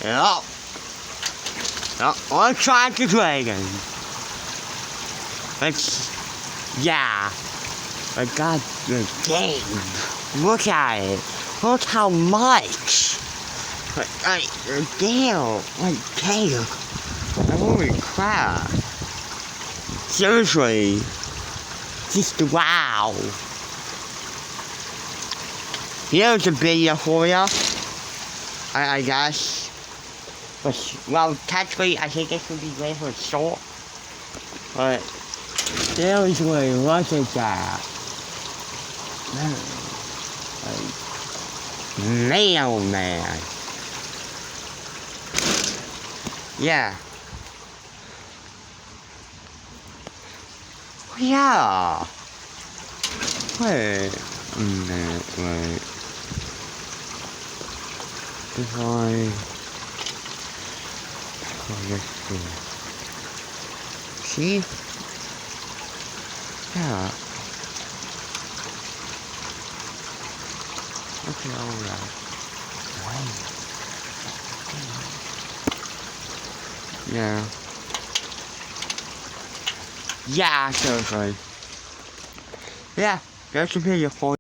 Yep. Yep. Let's try the dragon. Yeah. I got the game. Look at it. Look how much. Damn. Damn. Holy crap. Seriously. Just wow. Here's a video for ya. I guess. But, well, technically, I think this would be great for a short. But, seriously, look at that. Man, oh man. Yeah. Yeah. Wait a minute, wait. If see? Yeah. Okay, alright. Yeah. Yeah, seriously. Yeah, there's a video for